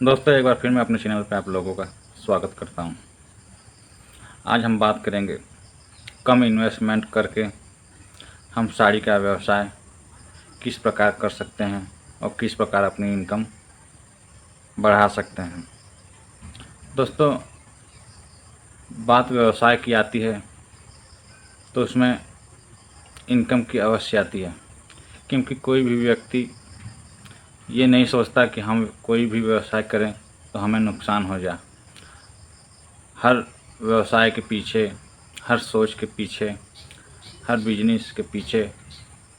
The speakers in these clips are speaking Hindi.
दोस्तों, एक बार फिर मैं अपने चैनल पे आप लोगों का स्वागत करता हूं। आज हम बात करेंगे कम इन्वेस्टमेंट करके हम साड़ी का व्यवसाय किस प्रकार कर सकते हैं और किस प्रकार अपनी इनकम बढ़ा सकते हैं। दोस्तों, बात व्यवसाय की आती है तो उसमें इनकम की अवश्य आती है, क्योंकि कोई भी व्यक्ति ये नहीं सोचता कि हम कोई भी व्यवसाय करें तो हमें नुकसान हो जाए। हर व्यवसाय के पीछे, हर सोच के पीछे, हर बिजनेस के पीछे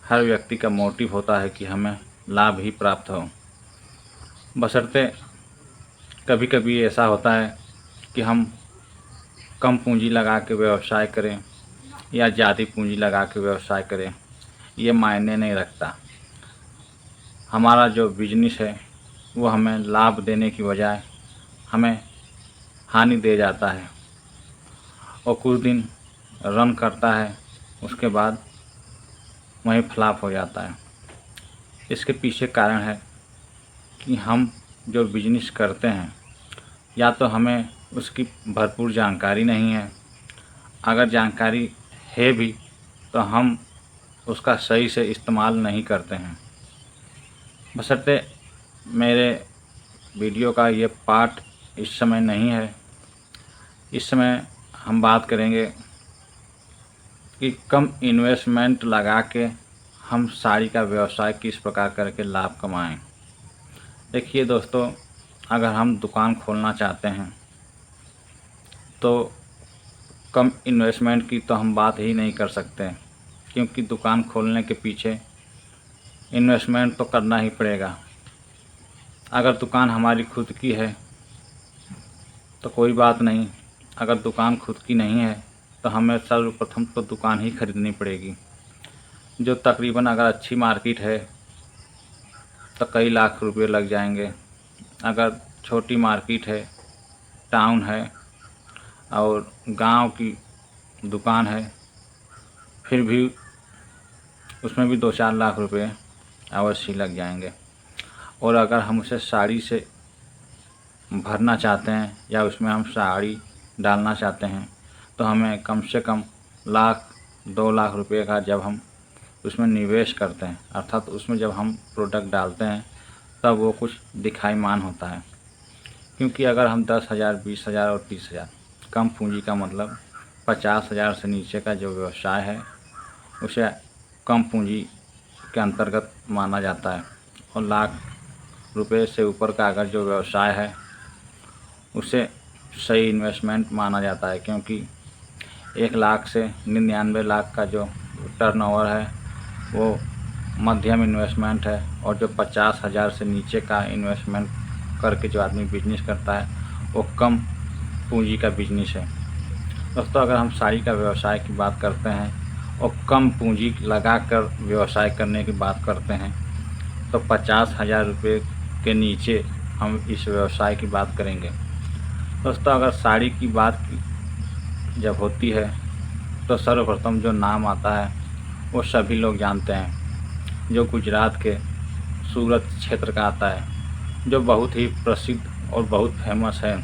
हर व्यक्ति का मोटिव होता है कि हमें लाभ ही प्राप्त हो। बशर्ते कभी कभी ऐसा होता है कि हम कम पूंजी लगा के व्यवसाय करें या ज़्यादा पूंजी लगा के व्यवसाय करें, ये मायने नहीं रखता। हमारा जो बिजनेस है वो हमें लाभ देने की बजाय हमें हानि दे जाता है और कुछ दिन रन करता है, उसके बाद वहीं फ्लॉप हो जाता है। इसके पीछे कारण है कि हम जो बिजनेस करते हैं या तो हमें उसकी भरपूर जानकारी नहीं है, अगर जानकारी है भी तो हम उसका सही से इस्तेमाल नहीं करते हैं। बशर्ते मेरे वीडियो का ये पार्ट इस समय नहीं है। इस समय हम बात करेंगे कि कम इन्वेस्टमेंट लगा के हम साड़ी का व्यवसाय किस प्रकार करके लाभ कमाएं। देखिए दोस्तों, अगर हम दुकान खोलना चाहते हैं तो कम इन्वेस्टमेंट की तो हम बात ही नहीं कर सकते, क्योंकि दुकान खोलने के पीछे इन्वेस्टमेंट तो करना ही पड़ेगा। अगर दुकान हमारी खुद की है तो कोई बात नहीं, अगर दुकान खुद की नहीं है तो हमें सर्वप्रथम तो दुकान ही खरीदनी पड़ेगी, जो तकरीबन अगर अच्छी मार्केट है तो कई लाख रुपए लग जाएंगे। अगर छोटी मार्केट है, टाउन है और गांव की दुकान है, फिर भी उसमें भी 2-4 लाख रुपए अवश्य लग जाएंगे। और अगर हम उसे साड़ी से भरना चाहते हैं या उसमें हम साड़ी डालना चाहते हैं तो हमें कम से कम 1-2 लाख रुपए का जब हम उसमें निवेश करते हैं, अर्थात उसमें जब हम प्रोडक्ट डालते हैं तब वो कुछ दिखाईमान होता है। क्योंकि अगर हम 10,000, 20,000 और 30,000, कम पूंजी का मतलब 50,000 से नीचे का जो व्यवसाय है उसे कम पूंजी के अंतर्गत माना जाता है, और लाख रुपए से ऊपर का अगर जो व्यवसाय है उसे सही इन्वेस्टमेंट माना जाता है। क्योंकि 1 लाख से 99 लाख का जो टर्नओवर है वो मध्यम इन्वेस्टमेंट है, और जो 50,000 से नीचे का इन्वेस्टमेंट करके जो आदमी बिजनेस करता है वो कम पूंजी का बिजनेस है। दोस्तों, अगर हम साड़ी का व्यवसाय की बात करते हैं और कम पूंजी लगाकर व्यवसाय करने की बात करते हैं तो 50,000 रुपये के नीचे हम इस व्यवसाय की बात करेंगे। दोस्तों, अगर साड़ी की बात जब होती है तो सर्वप्रथम जो नाम आता है वो सभी लोग जानते हैं, जो गुजरात के सूरत क्षेत्र का आता है, जो बहुत ही प्रसिद्ध और बहुत फेमस है।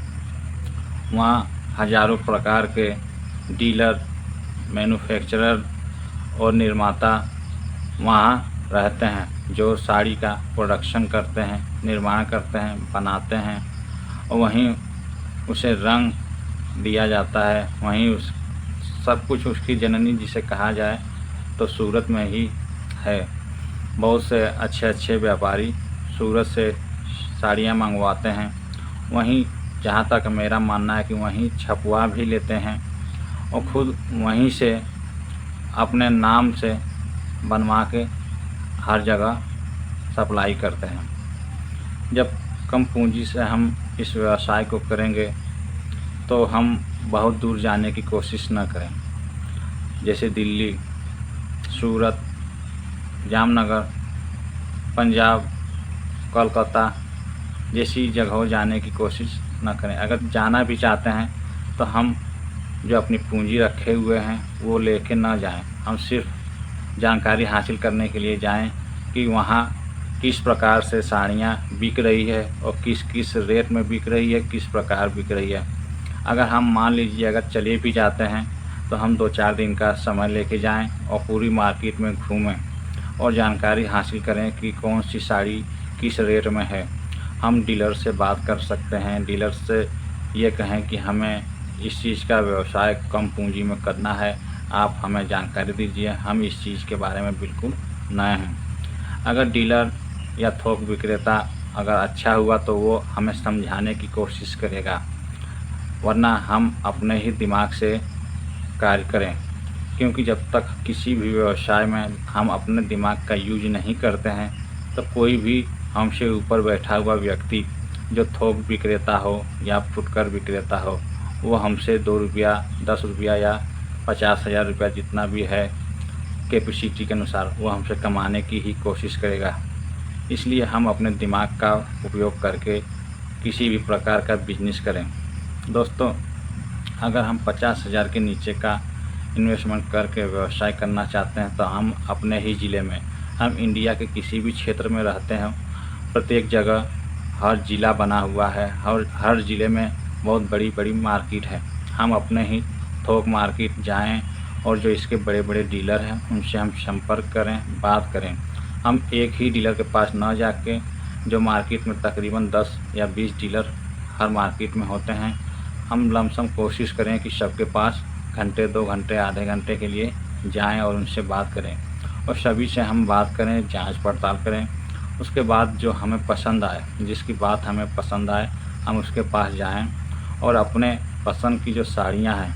वहाँ हज़ारों प्रकार के डीलर, मैन्युफैक्चरर और निर्माता वहाँ रहते हैं, जो साड़ी का प्रोडक्शन करते हैं, निर्माण करते हैं, बनाते हैं और वहीं उसे रंग दिया जाता है। वहीं उस सब कुछ उसकी जननी जिसे कहा जाए तो सूरत में ही है। बहुत से अच्छे अच्छे व्यापारी सूरत से साड़ियाँ मंगवाते हैं। वहीं जहाँ तक मेरा मानना है कि वहीं छपवा भी लेते हैं और ख़ुद वहीं से अपने नाम से बनवा के हर जगह सप्लाई करते हैं। जब कम पूंजी से हम इस व्यवसाय को करेंगे तो हम बहुत दूर जाने की कोशिश न करें, जैसे दिल्ली, सूरत, जामनगर, पंजाब, कोलकाता जैसी जगहों जाने की कोशिश न करें। अगर जाना भी चाहते हैं तो हम जो अपनी पूंजी रखे हुए हैं वो लेके ना जाएं। हम सिर्फ जानकारी हासिल करने के लिए जाएं कि वहाँ किस प्रकार से साड़ियाँ बिक रही है और किस किस रेट में बिक रही है, किस प्रकार बिक रही है। अगर हम मान लीजिए अगर चले भी जाते हैं तो हम 2-4 दिन का समय लेके जाएं और पूरी मार्केट में घूमें और जानकारी हासिल करें कि कौन सी साड़ी किस रेट में है। हम डीलर से बात कर सकते हैं, डीलर से ये कहें कि हमें इस चीज़ का व्यवसाय कम पूंजी में करना है, आप हमें जानकारी दीजिए, हम इस चीज़ के बारे में बिल्कुल नए हैं। अगर डीलर या थोक विक्रेता अगर अच्छा हुआ तो वो हमें समझाने की कोशिश करेगा, वरना हम अपने ही दिमाग से कार्य करें, क्योंकि जब तक किसी भी व्यवसाय में हम अपने दिमाग का यूज नहीं करते हैं तो कोई भी हमसे ऊपर बैठा हुआ व्यक्ति जो थोक विक्रेता हो या फुटकर विक्रेता हो, वो हमसे 2 रुपया 10 रुपया या 50,000 रुपया जितना भी है कैपेसिटी के अनुसार वो हमसे कमाने की ही कोशिश करेगा। इसलिए हम अपने दिमाग का उपयोग करके किसी भी प्रकार का बिजनेस करें। दोस्तों, अगर हम 50,000 के नीचे का इन्वेस्टमेंट करके व्यवसाय करना चाहते हैं तो हम अपने ही ज़िले में, हम इंडिया के किसी भी क्षेत्र में रहते हैं, प्रत्येक जगह हर ज़िला बना हुआ है, हर ज़िले में बहुत बड़ी बड़ी मार्केट है। हम अपने ही थोक मार्केट जाएं और जो इसके बड़े बड़े डीलर हैं उनसे हम संपर्क करें, बात करें। हम एक ही डीलर के पास न जाके, जो मार्केट में तकरीबन 10 या 20 डीलर हर मार्केट में होते हैं, हम लमसम कोशिश करें कि सबके पास घंटे 2 घंटे आधे घंटे के लिए जाएं और उनसे बात करें और सभी से हम बात करें, जांच पड़ताल करें। उसके बाद जो हमें पसंद आए, जिसकी बात हमें पसंद आए, हम उसके पास जाएं और अपने पसंद की जो साड़ियां हैं,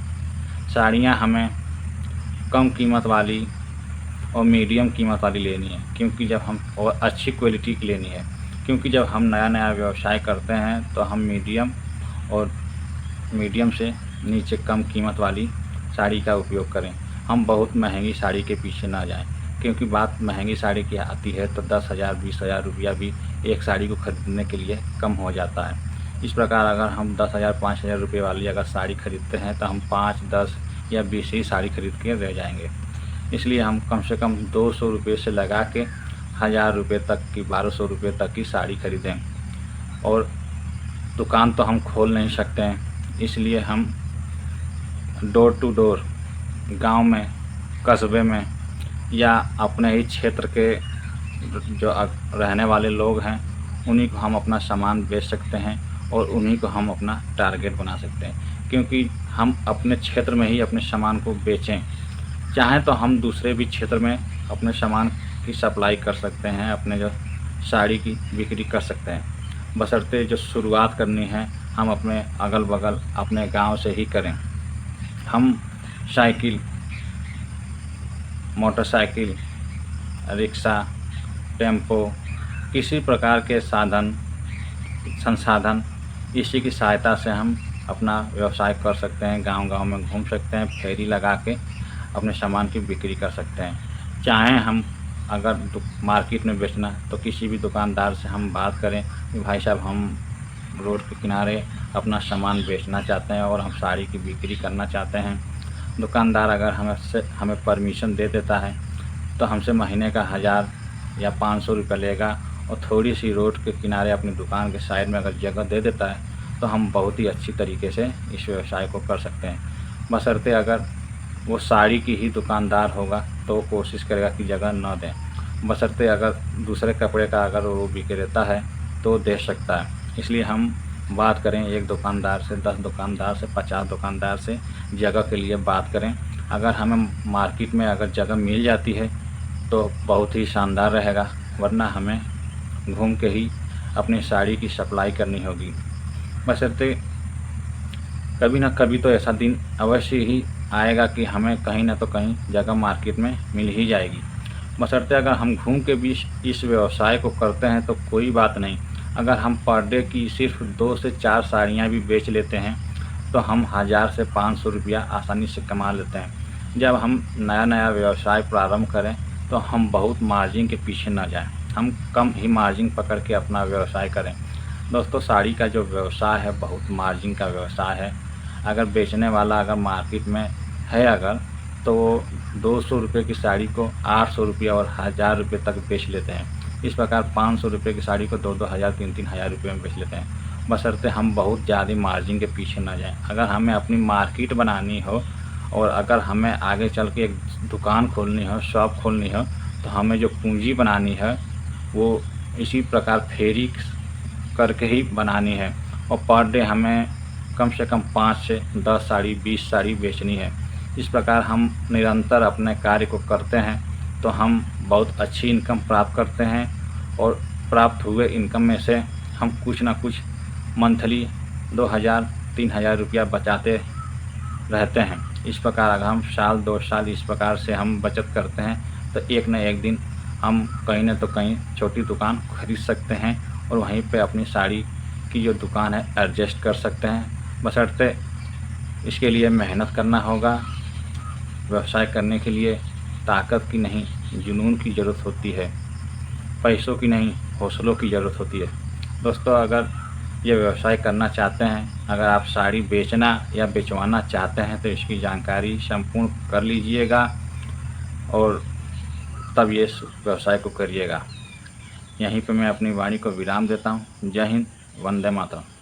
साड़ियां हमें कम कीमत वाली और मीडियम कीमत वाली लेनी है, क्योंकि जब हम और अच्छी क्वालिटी की लेनी है, क्योंकि जब हम नया नया व्यवसाय करते हैं तो हम मीडियम से नीचे कम कीमत वाली साड़ी का उपयोग करें। हम बहुत महंगी साड़ी के पीछे ना जाएं, क्योंकि बात महंगी साड़ी की आती है तो 10,000 20,000 रुपया भी एक साड़ी को खरीदने के लिए कम हो जाता है। इस प्रकार अगर हम 10,000 5,000 रुपये वाली अगर साड़ी खरीदते हैं तो हम 5 10 या 20 ही साड़ी खरीद के रह जाएंगे। इसलिए हम कम से कम 200 रुपये से लगा के 1,000 रुपये तक की, 1,200 रुपये तक की साड़ी खरीदें। और दुकान तो हम खोल नहीं सकते हैं, इसलिए हम डोर टू डोर गांव में, कस्बे में या अपने ही क्षेत्र के जो रहने वाले लोग हैं उन्हीं को हम अपना सामान बेच सकते हैं और उन्हीं को हम अपना टारगेट बना सकते हैं, क्योंकि हम अपने क्षेत्र में ही अपने सामान को बेचें। चाहें तो हम दूसरे भी क्षेत्र में अपने सामान की सप्लाई कर सकते हैं, अपने जो साड़ी की बिक्री कर सकते हैं, बशर्ते जो शुरुआत करनी है हम अपने अगल बगल अपने गांव से ही करें। हम साइकिल, मोटरसाइकिल, रिक्शा, टेम्पो, किसी प्रकार के संसाधन इसी की सहायता से हम अपना व्यवसाय कर सकते हैं। गांव-गांव में घूम सकते हैं, फेरी लगा के अपने सामान की बिक्री कर सकते हैं। चाहें हम अगर मार्केट में बेचना है तो किसी भी दुकानदार से हम बात करें कि भाई साहब हम रोड के किनारे अपना सामान बेचना चाहते हैं और हम साड़ी की बिक्री करना चाहते हैं। दुकानदार अगर हमें परमिशन दे देता है तो हमसे महीने का 1,000 या 500 रुपये लेगा और थोड़ी सी रोड के किनारे अपनी दुकान के साइड में अगर जगह दे देता है तो हम बहुत ही अच्छी तरीके से इस व्यवसाय को कर सकते हैं। बशर्ते अगर वो साड़ी की ही दुकानदार होगा तो वो कोशिश करेगा कि जगह न दें, बशर्ते अगर दूसरे कपड़े का अगर वो विक्रेता है तो दे सकता है। इसलिए हम बात करें एक दुकानदार से, 10 दुकानदार से, 50 दुकानदार से जगह के लिए बात करें। अगर हमें मार्केट में अगर जगह मिल जाती है तो बहुत ही शानदार रहेगा, वरना हमें घूम के ही अपनी साड़ी की सप्लाई करनी होगी। बशर्ते कभी ना कभी तो ऐसा दिन अवश्य ही आएगा कि हमें कहीं ना तो कहीं जगह मार्केट में मिल ही जाएगी। बशर्ते अगर हम घूम के भी इस व्यवसाय को करते हैं तो कोई बात नहीं। अगर हम पर डे की सिर्फ 2 से 4 साड़ियाँ भी बेच लेते हैं तो हम 1,000 से 500 रुपया आसानी से कमा लेते हैं। जब हम नया नया व्यवसाय प्रारंभ करें तो हम बहुत मार्जिन के पीछे ना जाएं, हम कम ही मार्जिन पकड़ के अपना व्यवसाय करें। दोस्तों, साड़ी का जो व्यवसाय है बहुत मार्जिन का व्यवसाय है। अगर बेचने वाला अगर मार्केट में है अगर तो वो 200 रुपये की साड़ी को 800 रुपया और 1,000 रुपये तक बेच लेते हैं। इस प्रकार 500 रुपये की साड़ी को 2-2 हज़ार 3-3 हज़ार रुपये में बेच लेते हैं, बशर्ते हम बहुत ज़्यादा मार्जिन के पीछे ना जाएं। अगर हमें अपनी मार्केट बनानी हो और अगर हमें आगे चल के एक दुकान खोलनी हो, शॉप खोलनी हो, तो हमें जो पूंजी बनानी है वो इसी प्रकार फेरी करके ही बनानी है और पर डे हमें कम से कम 5 से 10 साड़ी 20 साड़ी बेचनी है। इस प्रकार हम निरंतर अपने कार्य को करते हैं तो हम बहुत अच्छी इनकम प्राप्त करते हैं और प्राप्त हुए इनकम में से हम कुछ ना कुछ मंथली 2000-3000 रुपया बचाते रहते हैं। इस प्रकार अगर हम साल 2 साल इस प्रकार से हम बचत करते हैं तो एक न एक दिन हम कहीं न तो कहीं छोटी दुकान खरीद सकते हैं और वहीं पे अपनी साड़ी की जो दुकान है एडजस्ट कर सकते हैं। बशर्ते इसके लिए मेहनत करना होगा। व्यवसाय करने के लिए ताकत की नहीं जुनून की ज़रूरत होती है, पैसों की नहीं हौसलों की ज़रूरत होती है। दोस्तों, अगर ये व्यवसाय करना चाहते हैं, अगर आप साड़ी बेचना या बेचवाना चाहते हैं तो इसकी जानकारी संपूर्ण कर लीजिएगा और तब ये व्यवसाय को करिएगा। यहीं पे मैं अपनी वाणी को विराम देता हूँ। जय हिंद, वंदे मातरम।